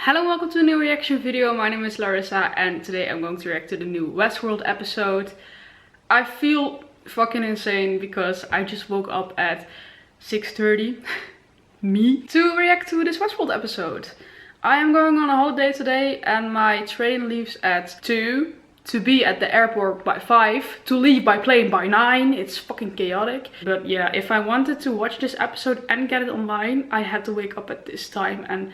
Hello and welcome to a new reaction video. My name is Larissa and today I'm going to react to the new Westworld episode. I feel fucking insane because I just woke up at 6:30 me to react to this Westworld episode. I am going on a holiday today and my train leaves at 2 to be at the airport by 5 to leave by plane by 9. It's fucking chaotic. But yeah, if I wanted to watch this episode and get it online, I had to wake up at this time and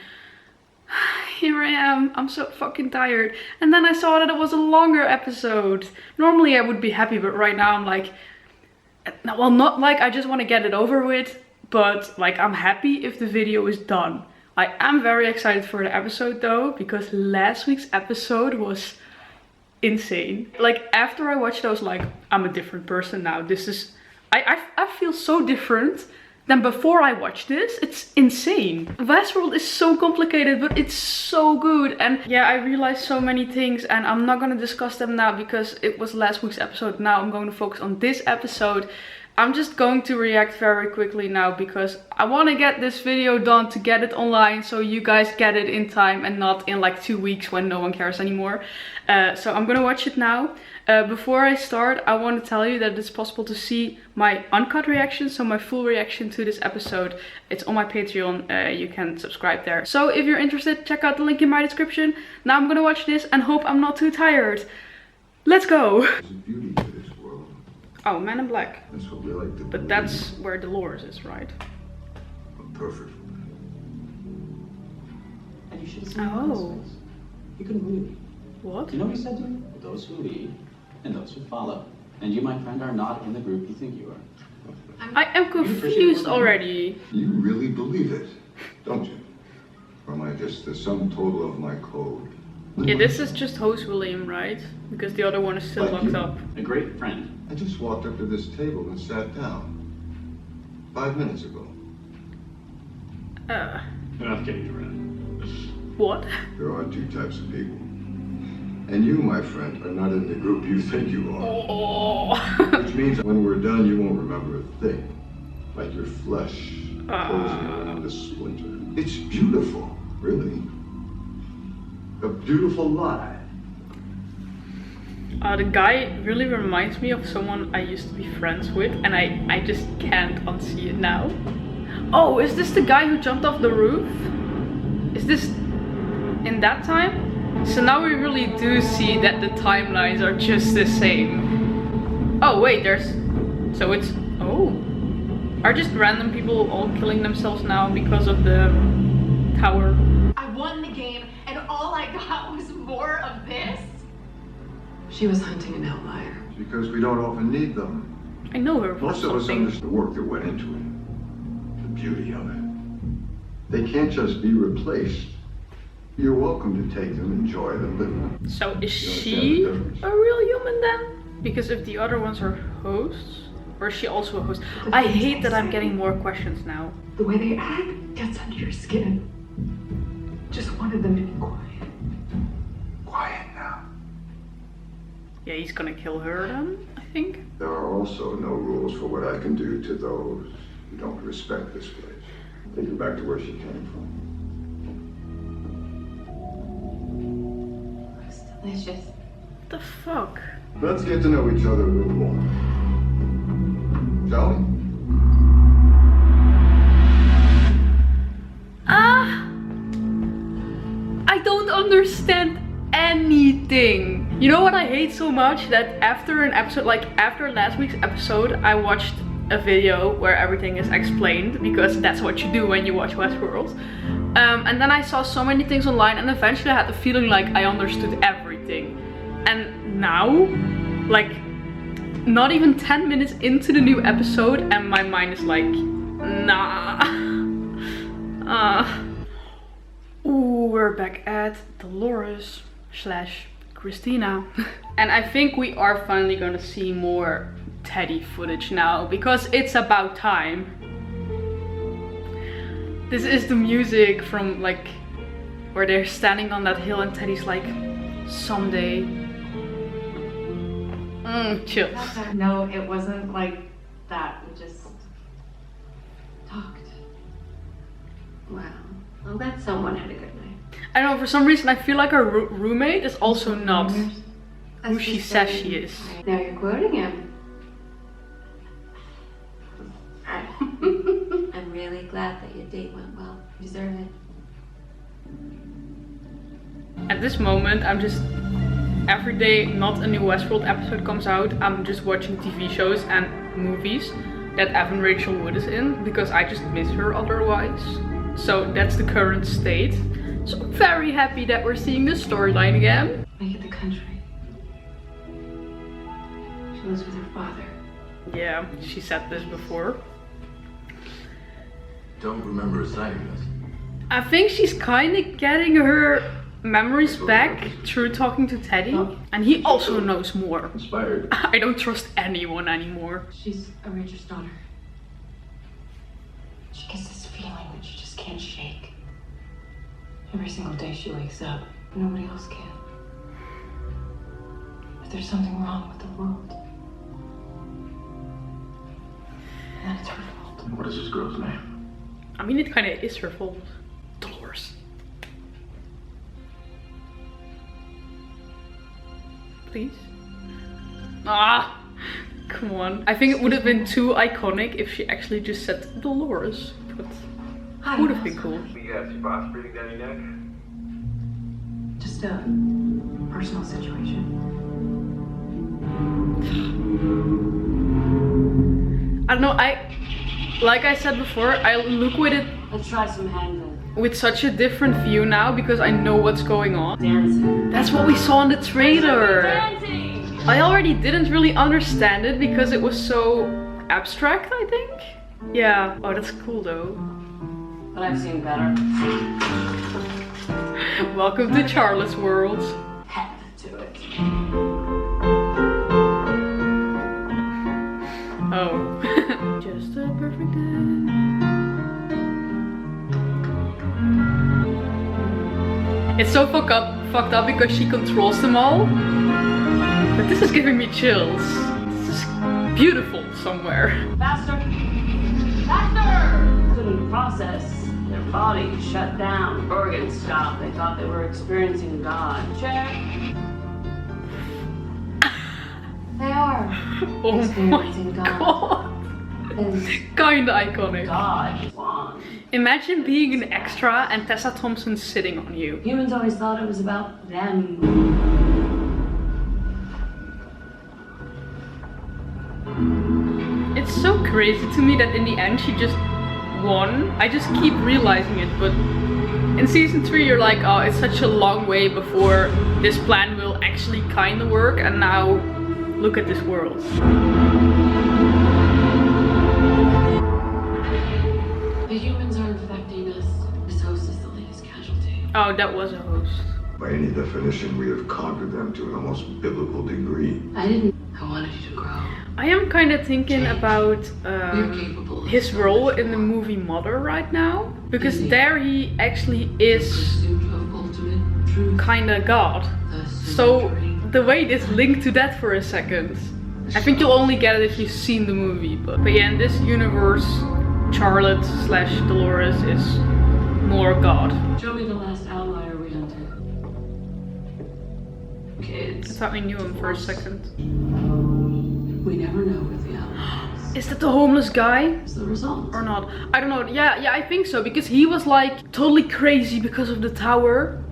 here I am. I'm so fucking tired. And then I saw that it was a longer episode. Normally I would be happy, but right now I'm like, well, not like I just want to get it over with, but like I'm happy if the video is done. I am very excited for the episode though, because last week's episode was insane. Like after I watched it, I was like, I'm a different person now. This is, I feel so different than before I watched this. It's insane. Westworld is so complicated, but it's so good. And yeah, I realized so many things and I'm not gonna discuss them now because it was last week's episode. Now I'm going to focus on this episode. I'm just going to react very quickly now because I want to get this video done to get it online so you guys get it in time and not in like 2 weeks when no one cares anymore. So I'm gonna watch it now. Before I start, I want to tell you that it's possible to see my uncut reaction, so my full reaction to this episode. It's on my Patreon, you can subscribe there. So if you're interested, check out the link in my description. Now I'm gonna watch this and hope I'm not too tired. Let's go! Oh, Man in Black. That's what we like to But that's where Dolores is, right? Perfect. And you should have seen Oh. his face. He couldn't believe it. What? You know what he said to me? Those who lead and those who follow. And you, my friend, are not in the group you think you are. I am confused already. You really believe it, don't you? Or am I just the sum total of my code? Yeah, this is just host William, right? Because the other one is still locked up. A great friend. I just walked up to this table and sat down 5 minutes ago. Enough getting around. What? There are two types of people. And you, my friend, are not in the group you think you are. Oh. Which means when we're done, you won't remember a thing. Like your flesh closing around a splinter. It's beautiful, really. A beautiful lie. The guy really reminds me of someone I used to be friends with, and I just can't unsee it now. Oh, is this the guy who jumped off the roof? Is this in that time? So now we really do see that the timelines are just the same. Oh wait, so it's, oh. Are just random people all killing themselves now because of the tower? I won the game and all I got was more of this? She was hunting an outlier. Because we don't often need them. I know her for Most of us something. understand the work that went into it. The beauty of it. They can't just be replaced. You're welcome to take them, enjoy them, but... So is You she understand the a real human then? Because if the other ones are hosts, or is she also a host? I hate that I'm getting more questions now. The way they act gets under your skin. Just wanted them to be quiet. Quiet now. Yeah, he's gonna kill her then, I think. There are also no rules for what I can do to those who don't respect this place. Take her back to where she came from. It's delicious. What the fuck? Let's get to know each other a little more. Shall we? I don't understand anything. You know what I hate so much? That after an episode, like after last week's episode, I watched a video where everything is explained because that's what you do when you watch Westworld. And then I saw so many things online and eventually I had the feeling like I understood everything. And now, like not even 10 minutes into the new episode and my mind is like, nah. Ooh, we're back at Dolores / Christina. And I think we are finally gonna see more Teddy footage now because it's about time. This is the music from like where they're standing on that hill and Teddy's like, someday. Chills. No, it wasn't like that. We just talked. Wow. Well, that someone had a good night. I don't know, for some reason I feel like our roommate is also not who she says she is. Now you're quoting him. I'm really glad that your date went well. You deserve it. At this moment, I'm just, every day not a new Westworld episode comes out, I'm just watching TV shows and movies that Evan Rachel Wood is in, because I just miss her otherwise. So that's the current state. So I'm very happy that we're seeing this storyline again. Make it the country. She lives with her father. Yeah, she said this before. Don't remember assigning this. I think she's kind of getting her memories back through talking to Teddy. And he also knows more. Inspired. I don't trust anyone anymore. She's a rancher's daughter. She gets this feeling that she just can't shake. Every single day she wakes up, nobody else can. But there's something wrong with the world. And then it's her fault. What is this girl's name? I mean, it kind of is her fault. Dolores. Please? Ah! Come on. I think it would have been too iconic if she actually just said Dolores. But it would have been cool. You got Jhpat breathing down your neck? Just a personal situation. I don't know, like I said before, I look with it Let's try some handling. with such a different view now because I know what's going on. Dancing. That's what we saw in the trailer. I already didn't really understand it because it was so abstract, I think. Yeah. Oh, that's cool though. But I've seen better. Welcome to Charlotte's world. Had to it. Oh. Just a perfect day. It's so fucked up because she controls them all. But this is giving me chills. This is beautiful somewhere. Faster! Faster! Couldn't process. Their bodies shut down. Organs stopped. They thought they were experiencing God. Check. They are. Oh my Experiencing God. god. And Kinda iconic. God. Juan. Imagine being an extra and Tessa Thompson sitting on you. Humans always thought it was about them. It's so crazy to me that in the end she just won. I just keep realizing it, but in season 3 you're like, oh, it's such a long way before this plan will actually kind of work, and now look at this world. The humans are infecting us. This host is the latest casualty. Oh, that was a host. By any definition, we have conquered them to an almost biblical degree. I didn't. I wanted you to grow. I am kind of thinking about We're capable of his so role much in the more. movie Mother right now, because Busy. there he actually is Pursuit of ultimate truth. kind of God. The So surrendering. the way it is linked to that for a second, I think you'll only get it if you've seen the movie. But yeah, in this universe, Charlotte / Dolores is more God. Show me the last outlier we hunted. I Kids. thought we knew him for a second. We never know where the outlier is. Is that the homeless guy? It's the result. Or not? I don't know. Yeah, I think so, because he was like totally crazy because of the tower.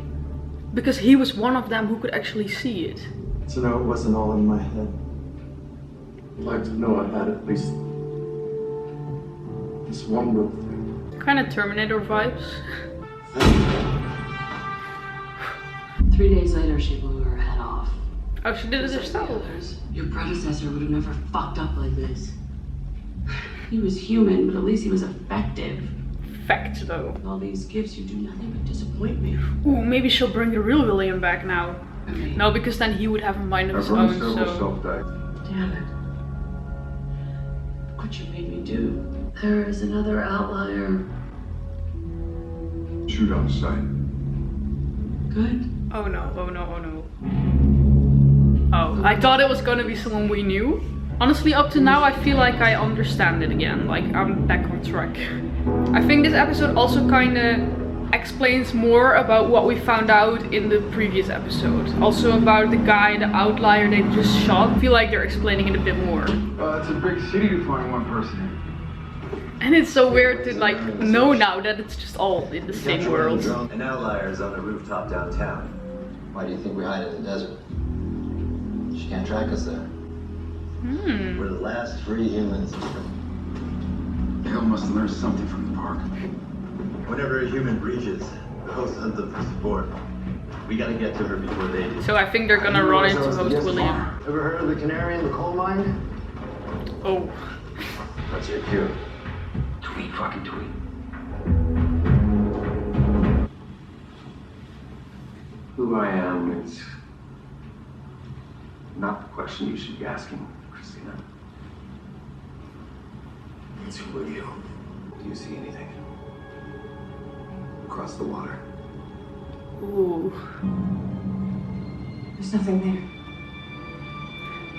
Because he was one of them who could actually see it. To know it wasn't all in my head. I'd like to know I had at least this one real thing. Kind of Terminator vibes. 3 days later, she blew her head off. Oh, she did it Just like the herself. others. Your predecessor would have never fucked up like this. He was human, but at least he was effective. Fact though. With all these gifts, you do nothing but disappoint me. Ooh, maybe she'll bring the real William back now. I mean, No, because then he would have a mind of his I've own, run several so... self-diagnosed. damn it. What you made me do. There is another outlier. Shoot on sight. Good. Oh no, oh no, oh no. Oh, I thought it was gonna be someone we knew. Honestly, up to now, I feel like I understand it again. Like, I'm back on track. I think this episode also kinda explains more about what we found out in the previous episode. Also about the guy, the outlier they just shot. I feel like they're explaining it a bit more. It's a big city to find one person. And it's so weird to like know now that it's just all in the same world. An outlier is on a rooftop downtown. Why do you think we hide in the desert? She can't track us there. We're the last free humans. Hale must have learned something from the park. Whenever a human breaches, the host sends them for support. We gotta get to her before they do. So I think they're gonna run into host William. Ever heard of the canary in the coal mine? Oh. What's your cue? Tweet, fucking tweet. Who I am is not the question you should be asking, Christina. It's who are you? Do you see anything? Across the water. Ooh. There's nothing there.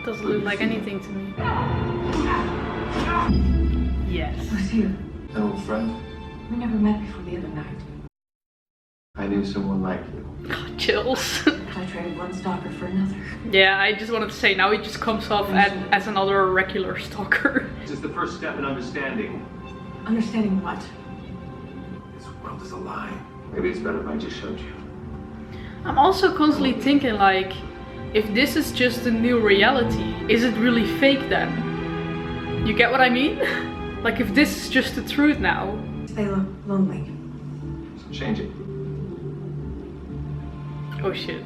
Doesn't look like anything to me. Yes. Who's you? An old friend. We never met before the other night. I knew someone like you. God, chills. I traded one stalker for another. Yeah, I just wanted to say, now he just comes off as another regular stalker. This is the first step in understanding. Understanding what? This world is a lie. Maybe it's better if I just showed you. I'm also constantly thinking like, if this is just a new reality, is it really fake then? You get what I mean? Like if this is just the truth now. They look lonely. So change it. Oh shit.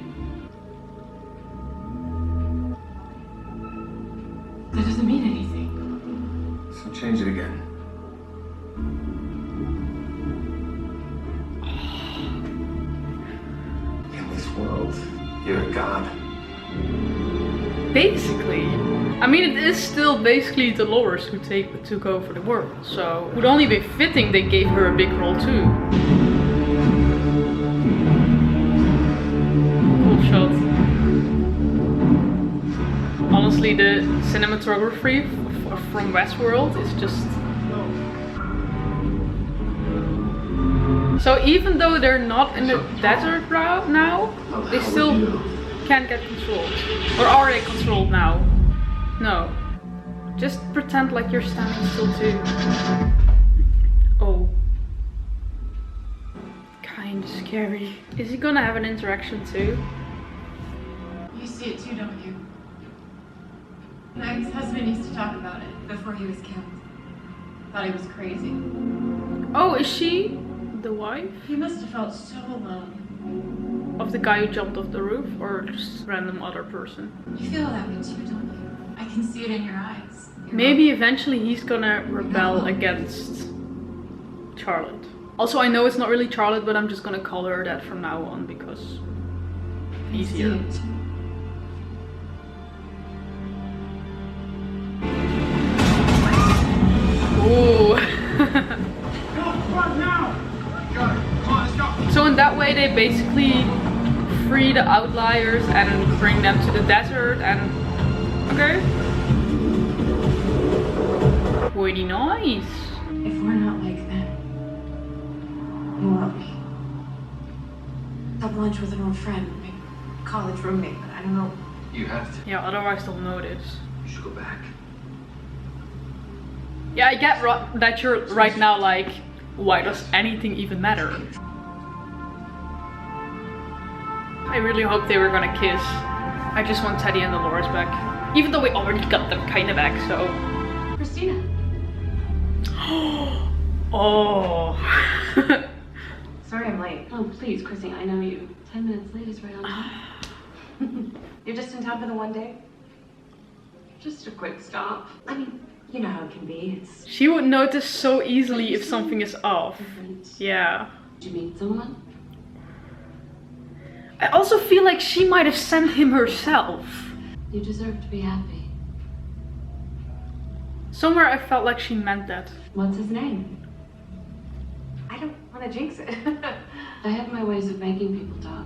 That doesn't mean anything. So change it again. In this world, you're a god. Basically. I mean, it is still basically Dolores who took over the world, so it would only be fitting they gave her a big role too. Cool shot. Honestly, the cinematography from Westworld is just... So even though they're not in the desert now, they still can't get controlled. Or are they controlled now? No. Just pretend like you're standing still too. Oh. Kinda scary. Is he gonna have an interaction too? You see it too, don't you? My ex-husband used to talk about it before he was killed. Thought he was crazy. Oh, is she the wife? He must have felt so alone. Of the guy who jumped off the roof, or just random other person? You feel that way too, don't you? I can see it in your eyes. Maybe eventually he's gonna rebel against Charlotte. Also, I know it's not really Charlotte, but I'm just gonna call her that from now on because easier. Ooh. So in that way they basically free the outliers and bring them to the desert and... Okay. Pretty nice. If we're not like them, who are we? Have lunch with an old friend, my college roommate, but I don't know. You have to. Yeah, otherwise they'll notice. You should go back. Yeah, I get that you're right now like, why does anything even matter? I really hope they were gonna kiss. I just want Teddy and Dolores back. Even though we already got them kinda back, so... Christina. Oh. Sorry I'm late. Oh, please, Chrissy, I know you. 10 minutes late is right on time. You're just in town for the one day? Just a quick stop. I mean, you know how it can be. It's... She would notice so easily if something is off. Yeah. Did you meet someone? I also feel like she might have sent him herself. You deserve to be happy. Somewhere I felt like she meant that. What's his name? I don't want to jinx it. I have my ways of making people talk.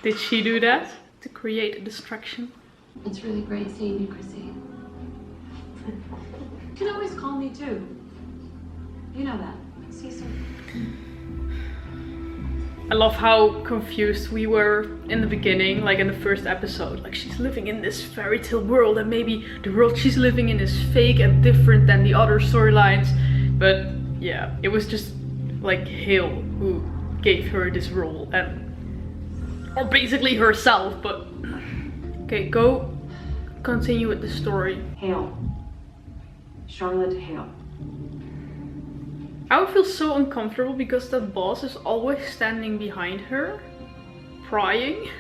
Did she do that? To create a distraction? It's really great seeing you, Chrissy. You can always call me too. You know that. See some. I love how confused we were in the beginning, like in the first episode. Like, she's living in this fairy tale world and maybe the world she's living in is fake and different than the other storylines. But yeah, it was just like Hale who gave her this role, or basically herself, but okay, go continue with the story. Hale. Charlotte Hale. I would feel so uncomfortable because the boss is always standing behind her, prying.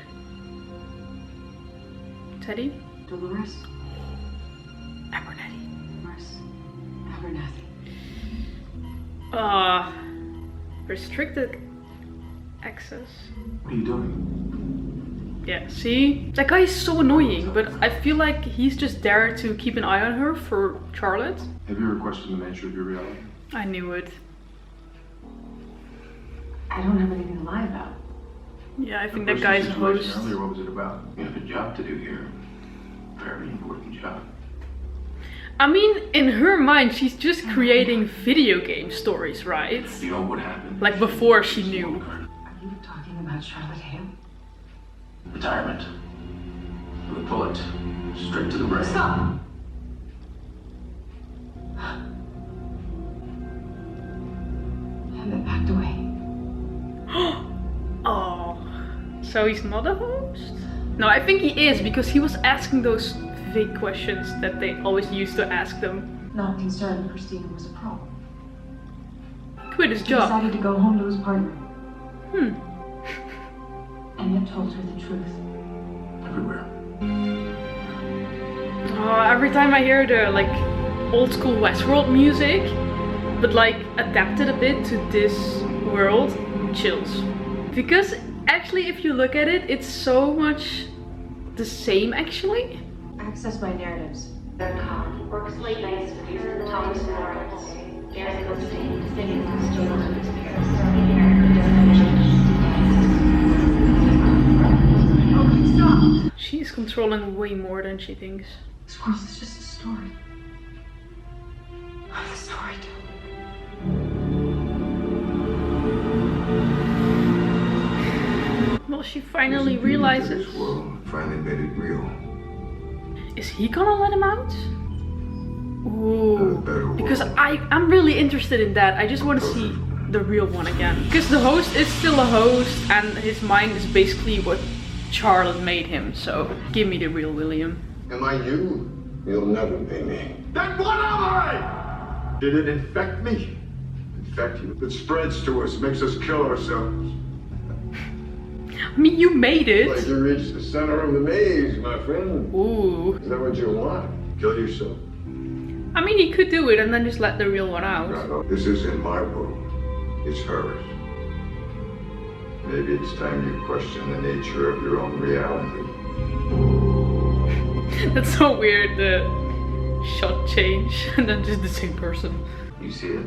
Teddy? Dolores. Abernathy. Dolores. Abernathy. Restricted access. What are you doing? Yeah, see? That guy is so annoying, but I feel like he's just there to keep an eye on her for Charlotte. Have you ever questioned the nature of your reality? I knew it. I don't have anything to lie about. Yeah, I think that guy's a host. Earlier, what was it about? You have a job to do here. Very important job. I mean, in her mind, she's just creating video game stories, right? You know what happened? Like before she knew. Are you talking about Charlotte Hale? Retirement. With a bullet. Straight to the brain. Stop! And then backed away. Oh, so he's not a host? No, I think he is, because he was asking those vague questions that they always used to ask them. Not concerned Christina was a pro. Quit his He job. decided to go home to his partner. And yet told her the truth. Everywhere. Oh, every time I hear the like old school Westworld music, but like adapted a bit to this world, chills. Because actually, if you look at it, it's so much the same actually. Access my narratives. Works late nights with your Thomas Lawrence. Gary Goldstein, She's controlling way more than she thinks. This world is just a story. I'm the storyteller. Well, she finally realizes. This world finally made it real. Is he gonna let him out? Ooh, better because world. I'm really interested in that. I just want to see the real one again. Because the host is still a host and his mind is basically what Charlotte made him. So give me the real William. Am I you? You'll never be me. Then what am I? Did it infect me? Infect you. It spreads to us, makes us kill ourselves. I mean, you made it. Like you reached the center of the maze, my friend. Ooh. Is that what you want? Kill yourself. I mean, he could do it and then just let the real one out. No, this isn't my world. It's hers. Maybe it's time you question the nature of your own reality. That's so weird, the shot change and then just the same person. You see it?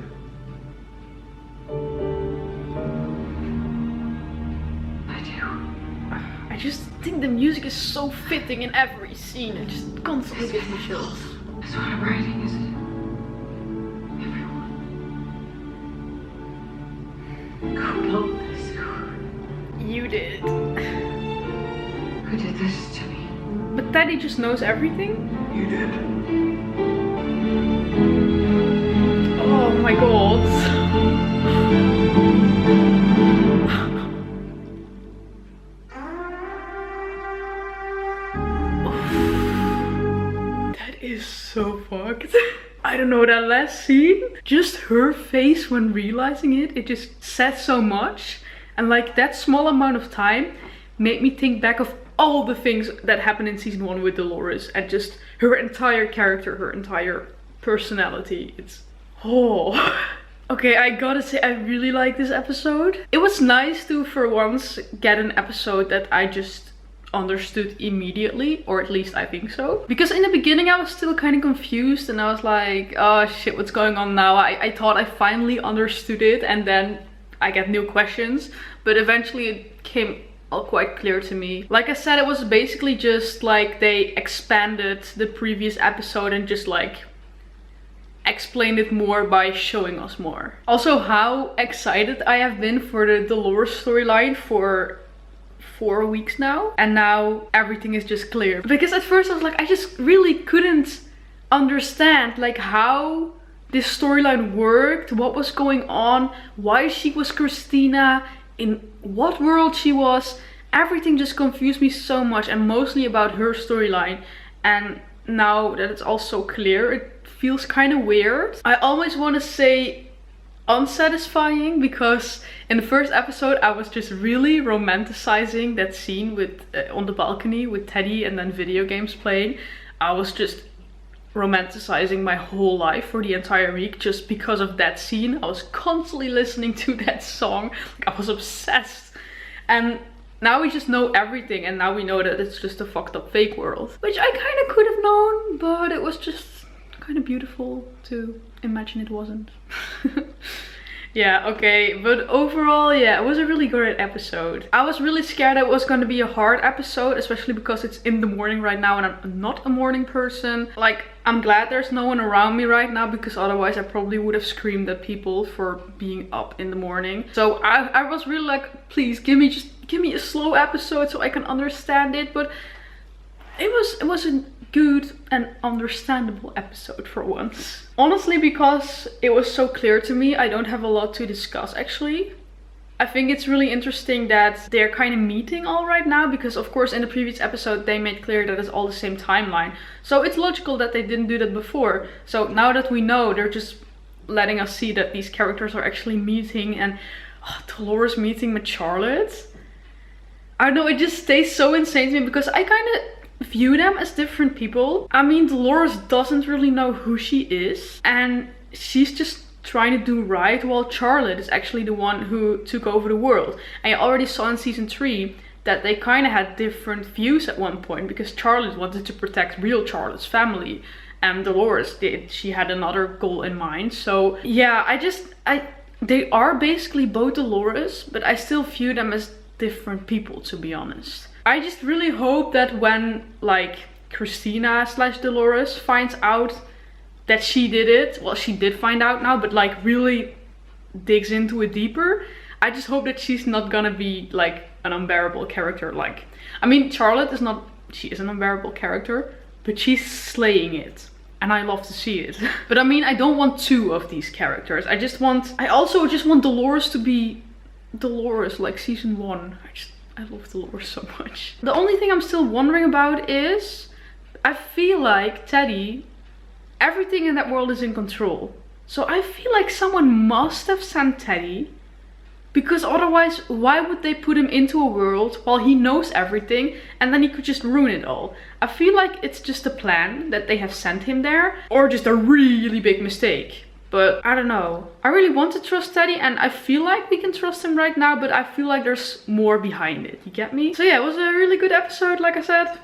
I just think the music is so fitting in every scene. It just constantly gives me chills. That's what I'm writing, is it? Everyone. Who built this? You did. Who did this to me? But Teddy just knows everything? You did. Oh my god. That is so fucked. I don't know, that last scene, just her face when realizing it, it just said so much. And like that small amount of time made me think back of all the things that happened in season 1 with Dolores and just her entire character, her entire personality. It's, oh. Okay, I gotta say, I really like this episode. It was nice to, for once, get an episode that I just understood immediately, or at least I think so. Because in the beginning I was still kind of confused and I was like, oh shit, what's going on now? I thought I finally understood it and then I get new questions, but eventually it came all quite clear to me. Like I said, it was basically just like they expanded the previous episode and just like explained it more by showing us more. Also, how excited I have been for the Dolores storyline for 4 weeks now, and now everything is just clear. Because at first I was like, I just really couldn't understand like how this storyline worked, what was going on, why she was Christina, in what world she was. Everything just confused me so much, and mostly about her storyline. And now that it's all so clear, it feels kind of weird. I always want to say unsatisfying, because in the first episode I was just really romanticizing that scene with on the balcony with Teddy and then video games playing. I was just romanticizing my whole life for the entire week just because of that scene. I was constantly listening to that song, like I was obsessed. And now we just know everything, and now we know that it's just a fucked up fake world, which I kind of could have known, but it was just kind of beautiful to imagine it wasn't. Yeah, okay, but overall, yeah, it was a really great episode. I was really scared it was going to be a hard episode, especially because it's in the morning right now and I'm not a morning person. Like, I'm glad there's no one around me right now, because otherwise I probably would have screamed at people for being up in the morning. So I was really like, please give me a slow episode so I can understand it. But it was a good and understandable episode for once. Honestly, because it was so clear to me, I don't have a lot to discuss actually. I think it's really interesting that they're kind of meeting all right now, because of course in the previous episode they made clear that it's all the same timeline. So it's logical that they didn't do that before. So now that we know, they're just letting us see that these characters are actually meeting, and Dolores meeting with Charlotte. I don't know, it just stays so insane to me because I kind of view them as different people. I mean, Dolores doesn't really know who she is, and she's just trying to do right, while Charlotte is actually the one who took over the world. And I already saw in season 3 that they kind of had different views at one point, because Charlotte wanted to protect real Charlotte's family, and Dolores did. She had another goal in mind. So yeah, they are basically both Dolores, but I still view them as different people, to be honest. I just really hope that when like Christina / Dolores finds out that she did it, well, she did find out now, but like really digs into it deeper, I just hope that she's not gonna be like an unbearable character. Like, I mean, Charlotte is not, she is an unbearable character, but she's slaying it, and I love to see it. But I mean, I don't want 2 of these characters. I also just want Dolores to be Dolores, like season 1. I love Dolores so much. The only thing I'm still wondering about is, I feel like Teddy, everything in that world is in control. So I feel like someone must have sent Teddy, because otherwise why would they put him into a world while he knows everything and then he could just ruin it all? I feel like it's just a plan that they have sent him there, or just a really big mistake. But I don't know. I really want to trust Teddy, and I feel like we can trust him right now, but I feel like there's more behind it. You get me? So yeah, it was a really good episode, like I said.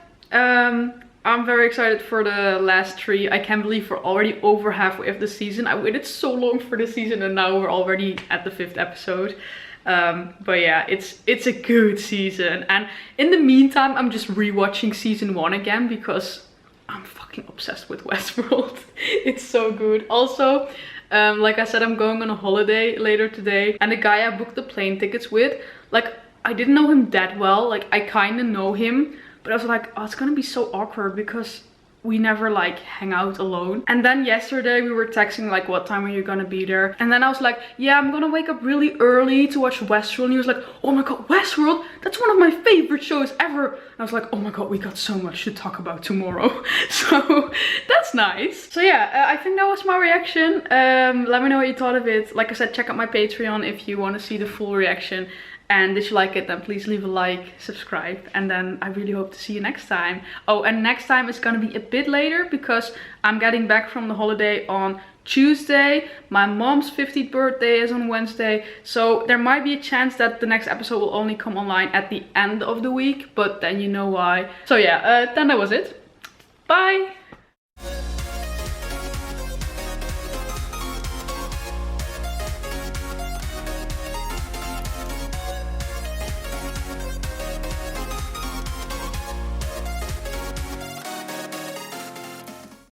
I'm very excited for the last 3. I can't believe we're already over halfway of the season. I waited so long for the season, and now we're already at the 5th episode. But yeah, it's a good season. And in the meantime, I'm just rewatching season 1 again, because I'm fucking obsessed with Westworld. It's so good. Also, like I said, I'm going on a holiday later today, and the guy I booked the plane tickets with, like, I didn't know him that well. Like, I kind of know him, but I was like, oh, it's gonna be so awkward because we never like hang out alone. And then yesterday we were texting like, what time are you gonna be there? And then I was like, yeah, I'm gonna wake up really early to watch Westworld. And he was like, oh my god, Westworld, that's one of my favorite shows ever. And I was like, oh my god, we got so much to talk about tomorrow. So that's nice. So yeah, I think that was my reaction. Let me know what you thought of it. Like I said, check out my Patreon if you want to see the full reaction. And if you like it, then please leave a like, subscribe, and then I really hope to see you next time. Oh, and next time it's gonna be a bit later because I'm getting back from the holiday on Tuesday. My mom's 50th birthday is on Wednesday, so there might be a chance that the next episode will only come online at the end of the week, but then you know why. So yeah, then that was it. Bye!